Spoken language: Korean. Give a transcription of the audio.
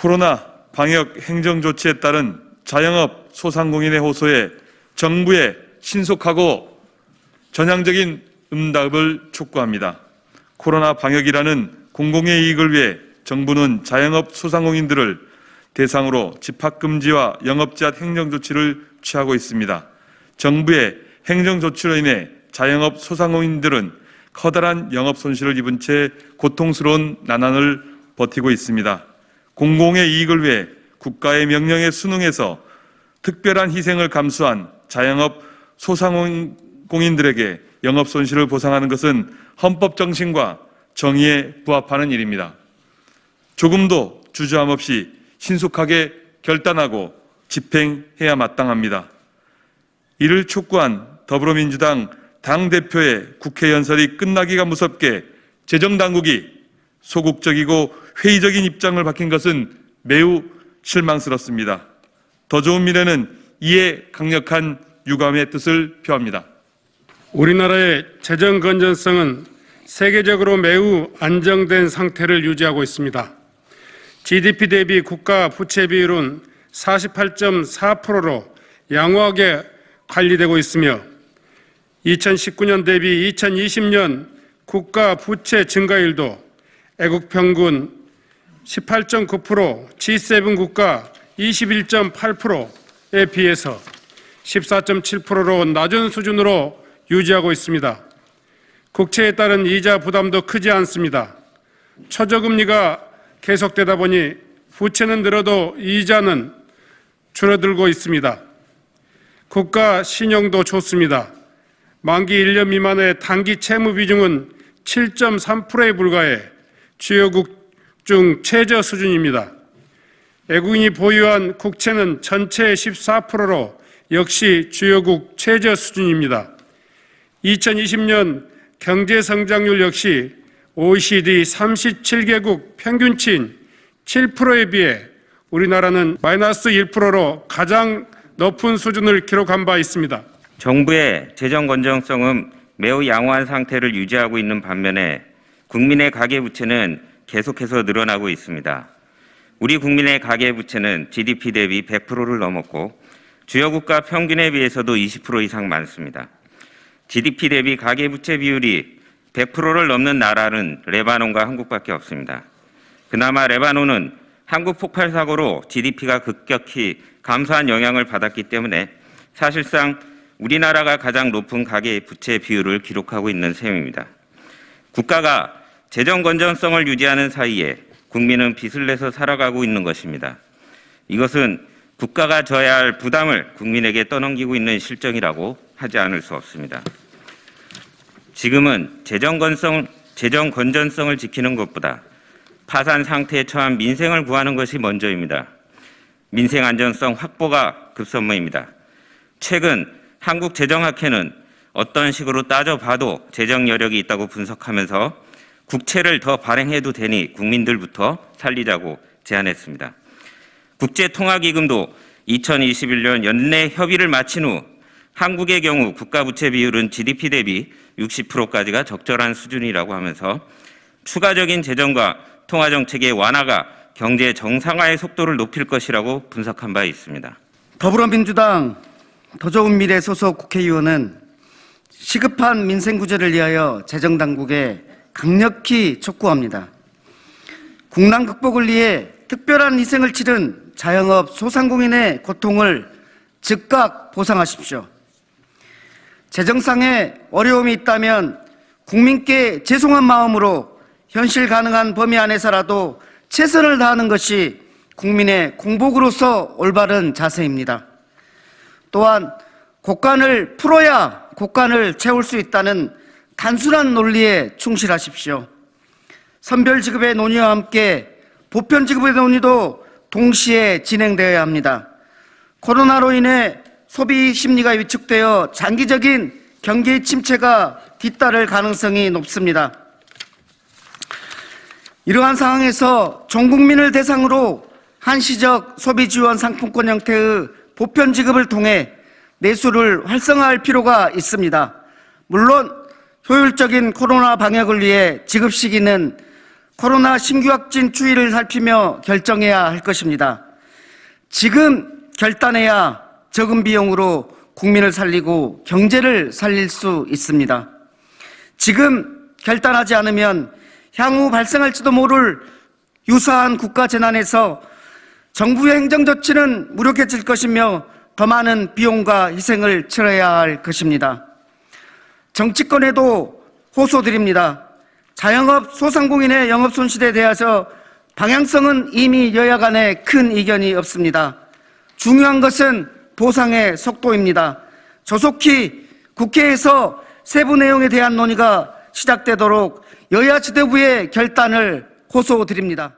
코로나 방역 행정 조치에 따른 자영업 소상공인의 호소에 정부의 신속하고 전향적인 응답을 촉구합니다. 코로나 방역이라는 공공의 이익을 위해 정부는 자영업 소상공인들을 대상으로 집합금지와 영업제한 행정조치를 취하고 있습니다. 정부의 행정조치로 인해 자영업 소상공인들은 커다란 영업 손실을 입은 채 고통스러운 난항을 버티고 있습니다. 공공의 이익을 위해 국가의 명령에 순응해서 특별한 희생을 감수한 자영업 소상공인들에게 영업 손실을 보상하는 것은 헌법 정신과 정의에 부합하는 일입니다. 조금도 주저함 없이 신속하게 결단하고 집행해야 마땅합니다. 이를 촉구한 더불어민주당 당대표의 국회 연설이 끝나기가 무섭게 재정당국이 소극적이고 회의적인 입장을 밝힌 것은 매우 실망스럽습니다. 더 좋은 미래는 이에 강력한 유감의 뜻을 표합니다. 우리나라의 재정 건전성은 세계적으로 매우 안정된 상태를 유지하고 있습니다. GDP 대비 국가 부채 비율은 48.4%로 양호하게 관리되고 있으며 2019년 대비 2020년 국가 부채 증가율도 애국 평균 18.9%, G7 국가 21.8%에 비해서 14.7%로 낮은 수준으로 유지하고 있습니다. 국채에 따른 이자 부담도 크지 않습니다. 초저금리가 계속되다 보니 부채는 늘어도 이자는 줄어들고 있습니다. 국가 신용도 좋습니다. 만기 1년 미만의 단기 채무 비중은 7.3%에 불과해 주요국 중 최저 수준입니다. 애국인이 보유한 국채는 전체의 14%로 역시 주요국 최저 수준입니다. 2020년 경제성장률 역시 OECD 37개국 평균치인 7%에 비해 우리나라는 마이너스 1%로 가장 높은 수준을 기록한 바 있습니다. 정부의 재정 건전성은 매우 양호한 상태를 유지하고 있는 반면에 국민의 가계부채는 계속해서 늘어나고 있습니다. 우리 국민의 가계부채는 GDP 대비 100%를 넘었고 주요 국가 평균에 비해서도 20% 이상 많습니다. GDP 대비 가계부채 비율이 100%를 넘는 나라는 레바논과 한국밖에 없습니다. 그나마 레바논은 한국 폭발 사고로 GDP가 급격히 감소한 영향을 받았기 때문에 사실상 우리나라가 가장 높은 가계부채 비율을 기록하고 있는 셈입니다. 국가가 재정 건전성을 유지하는 사이에 국민은 빚을 내서 살아가고 있는 것입니다. 이것은 국가가 져야 할 부담을 국민에게 떠넘기고 있는 실정이라고 하지 않을 수 없습니다. 지금은 재정 건전성을 지키는 것보다 파산 상태에 처한 민생을 구하는 것이 먼저입니다. 민생 안전성 확보가 급선무입니다. 최근 한국재정학회는 어떤 식으로 따져봐도 재정 여력이 있다고 분석하면서 국채를 더 발행해도 되니 국민들부터 살리자고 제안했습니다. 국제통화기금도 2021년 연내 협의를 마친 후 한국의 경우 국가부채 비율은 GDP 대비 60%까지가 적절한 수준이라고 하면서 추가적인 재정과 통화정책의 완화가 경제 정상화의 속도를 높일 것이라고 분석한 바 있습니다. 더불어민주당 더 좋은 미래 소속 국회의원은 시급한 민생 구제를 위하여 재정당국에 강력히 촉구합니다. 국난 극복을 위해 특별한 희생을 치른 자영업 소상공인의 고통을 즉각 보상하십시오. 재정상의 어려움이 있다면 국민께 죄송한 마음으로 현실 가능한 범위 안에서라도 최선을 다하는 것이 국민의 공복으로서 올바른 자세입니다. 또한 곡간을 풀어야 곡간을 채울 수 있다는 단순한 논리에 충실하십시오. 선별지급의 논의와 함께 보편지급의 논의도 동시에 진행되어야 합니다. 코로나로 인해 소비 심리가 위축되어 장기적인 경기 침체가 뒤따를 가능성이 높습니다. 이러한 상황에서 전 국민을 대상으로 한시적 소비 지원 상품권 형태의 보편 지급을 통해 내수를 활성화할 필요가 있습니다. 물론 효율적인 코로나 방역을 위해 지급 시기는 코로나 신규 확진 추이를 살피며 결정해야 할 것입니다. 지금 결단해야 적은 비용으로 국민을 살리고 경제를 살릴 수 있습니다. 지금 결단하지 않으면 향후 발생할지도 모를 유사한 국가 재난에서 정부의 행정 조치는 무력해질 것이며 더 많은 비용과 희생을 치러야 할 것입니다. 정치권에도 호소드립니다. 자영업 소상공인의 영업 손실에 대해서 방향성은 이미 여야 간에 큰 이견이 없습니다. 중요한 것은 보상의 속도입니다. 조속히 국회에서 세부 내용에 대한 논의가 시작되도록 여야 지도부의 결단을 호소드립니다.